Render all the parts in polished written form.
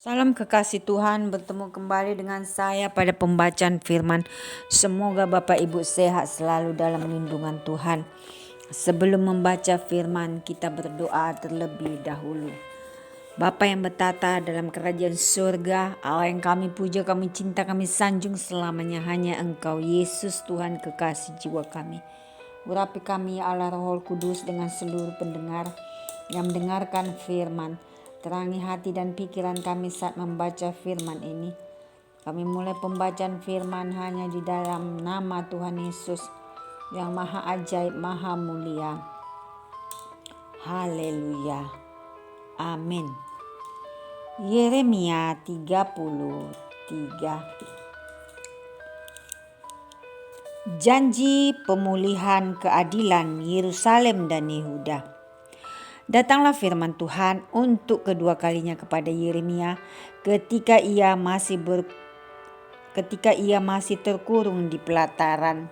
Salam kekasih Tuhan, bertemu kembali dengan saya pada pembacaan firman. Semoga Bapak Ibu sehat selalu dalam lindungan Tuhan. Sebelum membaca firman, kita berdoa terlebih dahulu. Bapa yang bertata dalam kerajaan surga, Allah yang kami puja, kami cinta, kami sanjung selamanya, hanya Engkau Yesus Tuhan kekasih jiwa kami. Urapi kami Allah Roh Kudus dengan seluruh pendengar yang mendengarkan firman. Terangi hati dan pikiran kami saat membaca firman ini. Kami mulai pembacaan firman hanya di dalam nama Tuhan Yesus yang maha ajaib, maha mulia. Haleluya. Amin. Yeremia 33. Janji pemulihan keadilan Yerusalem dan Yehuda. Datanglah firman Tuhan untuk kedua kalinya kepada Yeremia ketika ia masih terkurung di pelataran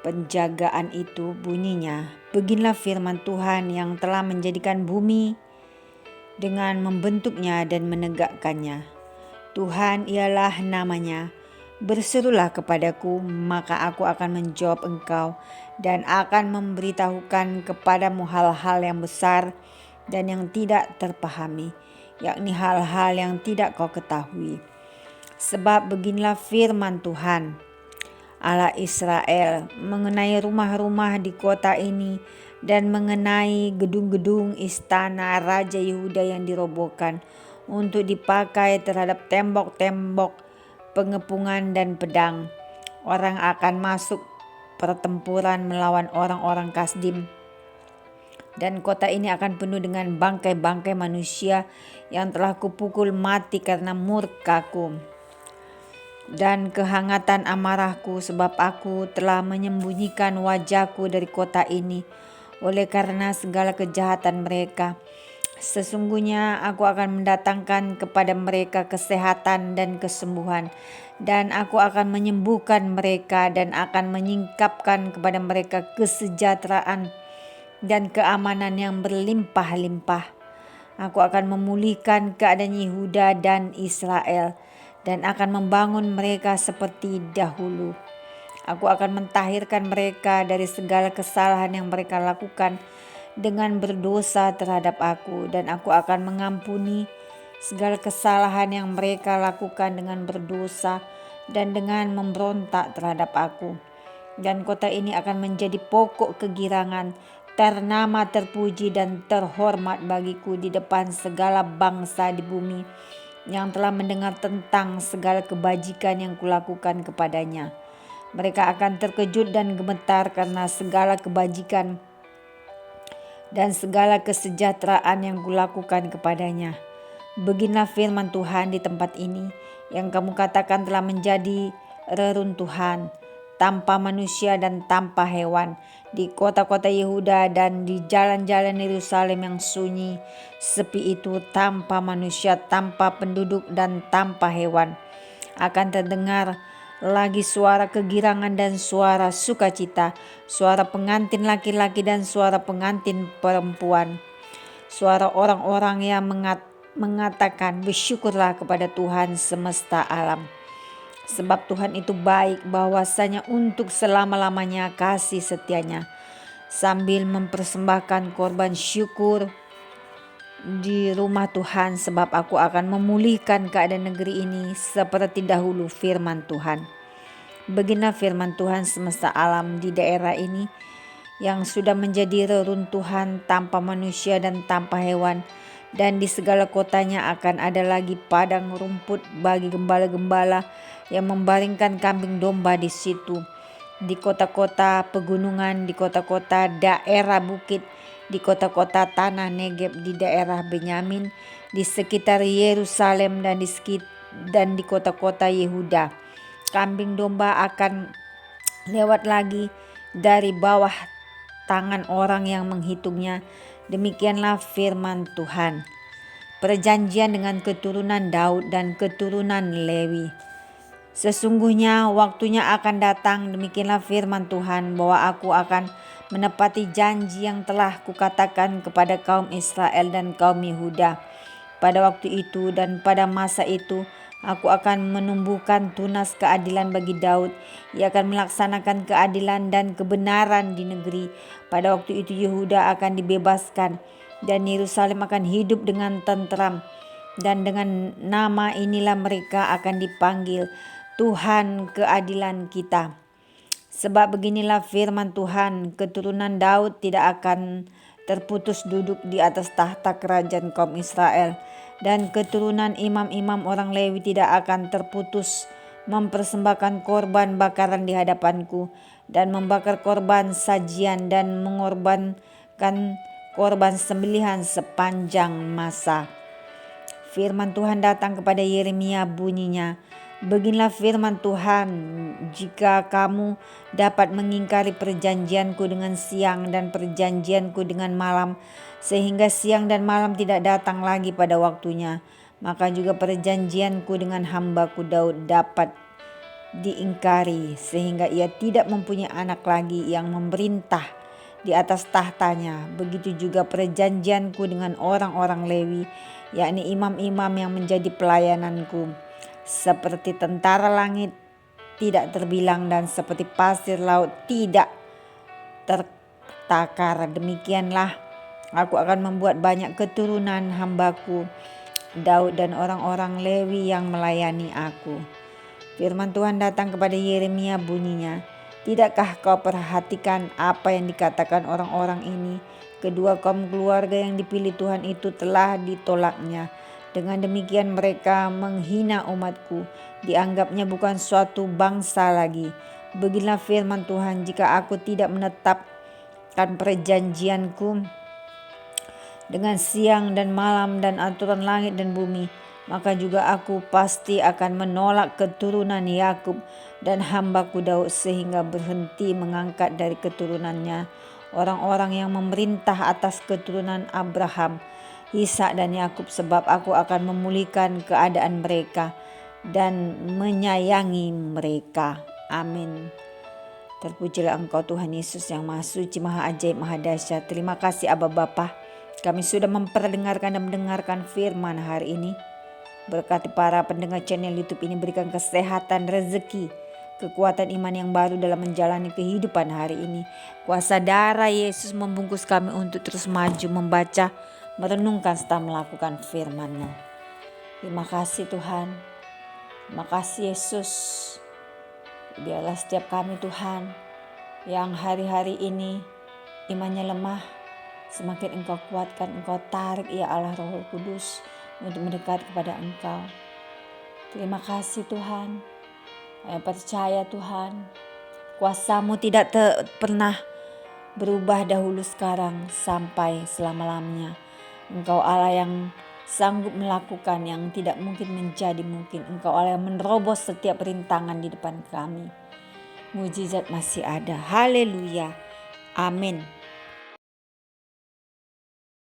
penjagaan itu. Bunyinya, beginilah firman Tuhan yang telah menjadikan bumi dengan membentuknya dan menegakkannya. Tuhan ialah namanya. Berserulah kepadaku, maka aku akan menjawab engkau dan akan memberitahukan kepadamu hal-hal yang besar dan yang tidak terpahami, yakni hal-hal yang tidak kau ketahui. Sebab beginilah firman Tuhan, Allah Israel, mengenai rumah-rumah di kota ini dan mengenai gedung-gedung istana Raja Yehuda yang dirobohkan untuk dipakai terhadap tembok-tembok pengepungan dan pedang. Orang akan masuk pertempuran melawan orang-orang Kasdim, dan kota ini akan penuh dengan bangkai-bangkai manusia yang telah kupukul mati karena murkaku dan kehangatan amarahku, sebab aku telah menyembunyikan wajahku dari kota ini oleh karena segala kejahatan mereka. Sesungguhnya aku akan mendatangkan kepada mereka kesehatan dan kesembuhan, dan aku akan menyembuhkan mereka dan akan menyingkapkan kepada mereka kesejahteraan dan keamanan yang berlimpah-limpah. Aku akan memulihkan keadaan Yehuda dan Israel dan akan membangun mereka seperti dahulu. Aku akan mentahirkan mereka dari segala kesalahan yang mereka lakukan dengan berdosa terhadap aku, dan aku akan mengampuni segala kesalahan yang mereka lakukan dengan berdosa dan dengan memberontak terhadap aku. Dan kota ini akan menjadi pokok kegirangan, ternama, terpuji dan terhormat bagiku di depan segala bangsa di bumi yang telah mendengar tentang segala kebajikan yang kulakukan kepadanya. Mereka akan terkejut dan gemetar karena segala kebajikan dan segala kesejahteraan yang kulakukan kepadanya. Beginilah firman Tuhan, di tempat ini yang kamu katakan telah menjadi reruntuhan, tanpa manusia dan tanpa hewan, di kota-kota Yehuda dan di jalan-jalan Yerusalem yang sunyi, sepi itu, tanpa manusia, tanpa penduduk dan tanpa hewan, akan terdengar lagi suara kegirangan dan suara sukacita, suara pengantin laki-laki dan suara pengantin perempuan, suara orang-orang yang mengatakan, bersyukurlah kepada Tuhan semesta alam. Sebab Tuhan itu baik, bahwasanya untuk selama-lamanya kasih setianya. Sambil mempersembahkan korban syukur di rumah Tuhan, sebab aku akan memulihkan keadaan negeri ini seperti dahulu, firman Tuhan. Beginilah firman Tuhan semesta alam, di daerah ini yang sudah menjadi reruntuhan tanpa manusia dan tanpa hewan, dan di segala kotanya akan ada lagi padang rumput bagi gembala-gembala yang membaringkan kambing domba di situ. Di kota-kota pegunungan, di kota-kota daerah bukit, di kota-kota tanah Negeb, di daerah Benyamin, di sekitar Yerusalem dan di kota-kota Yehuda, kambing domba akan lewat lagi dari bawah tangan orang yang menghitungnya. Demikianlah firman Tuhan. Perjanjian dengan keturunan Daud dan keturunan Lewi. Sesungguhnya waktunya akan datang, demikianlah firman Tuhan, bahwa aku akan menepati janji yang telah kukatakan kepada kaum Israel dan kaum Yehuda. Pada waktu itu dan pada masa itu, aku akan menumbuhkan tunas keadilan bagi Daud. Ia akan melaksanakan keadilan dan kebenaran di negeri. Pada waktu itu Yehuda akan dibebaskan dan Yerusalem akan hidup dengan tentram. Dan dengan nama inilah mereka akan dipanggil, Tuhan keadilan kita. Sebab beginilah firman Tuhan, keturunan Daud tidak akan terputus duduk di atas tahta kerajaan kaum Israel, dan keturunan imam-imam orang Lewi tidak akan terputus mempersembahkan korban bakaran di hadapanku, dan membakar korban sajian dan mengorbankan korban sembelihan sepanjang masa. Firman Tuhan datang kepada Yeremia, bunyinya, beginilah firman Tuhan, jika kamu dapat mengingkari perjanjianku dengan siang dan perjanjianku dengan malam, sehingga siang dan malam tidak datang lagi pada waktunya, maka juga perjanjianku dengan hambaku Daud dapat diingkari, sehingga ia tidak mempunyai anak lagi yang memerintah di atas tahtanya. Begitu juga perjanjianku dengan orang-orang Lewi, yakni imam-imam yang menjadi pelayananku. Seperti tentara langit tidak terbilang dan seperti pasir laut tidak tertakar, demikianlah aku akan membuat banyak keturunan hambaku Daud dan orang-orang Lewi yang melayani aku. Firman Tuhan datang kepada Yeremia, bunyinya, tidakkah kau perhatikan apa yang dikatakan orang-orang ini? Kedua kaum keluarga yang dipilih Tuhan itu telah ditolaknya. Dengan demikian mereka menghina umatku, dianggapnya bukan suatu bangsa lagi. Beginilah firman Tuhan, jika aku tidak menetapkan perjanjianku dengan siang dan malam dan aturan langit dan bumi, maka juga aku pasti akan menolak keturunan Yakub dan hambaku Daud, sehingga berhenti mengangkat dari keturunannya orang-orang yang memerintah atas keturunan Abraham, Ishak dan Yakub, sebab aku akan memulihkan keadaan mereka dan menyayangi mereka. Amin. Terpujilah Engkau Tuhan Yesus yang Maha Suci, Maha Ajaib, Maha Dahsyat. Terima kasih Aba Bapa, kami sudah memperdengarkan dan mendengarkan firman hari ini. Berkati para pendengar channel YouTube ini, berikan kesehatan, rezeki, kekuatan iman yang baru dalam menjalani kehidupan hari ini. Kuasa darah Yesus membungkus kami untuk terus maju, membaca, merenungkan serta melakukan firman-Nya. Terima kasih Tuhan. Terima kasih Yesus. Biarlah setiap kami Tuhan yang hari-hari ini imannya lemah, semakin Engkau kuatkan, Engkau tarik ya Allah Roh Kudus untuk mendekat kepada Engkau. Terima kasih Tuhan. Saya percaya Tuhan, kuasa-Mu tidak pernah berubah dahulu, sekarang, sampai selama-lamanya. Engkau Allah yang sanggup melakukan yang tidak mungkin menjadi mungkin. Engkau Allah yang menerobos setiap rintangan di depan kami. Mujizat masih ada. Haleluya. Amin.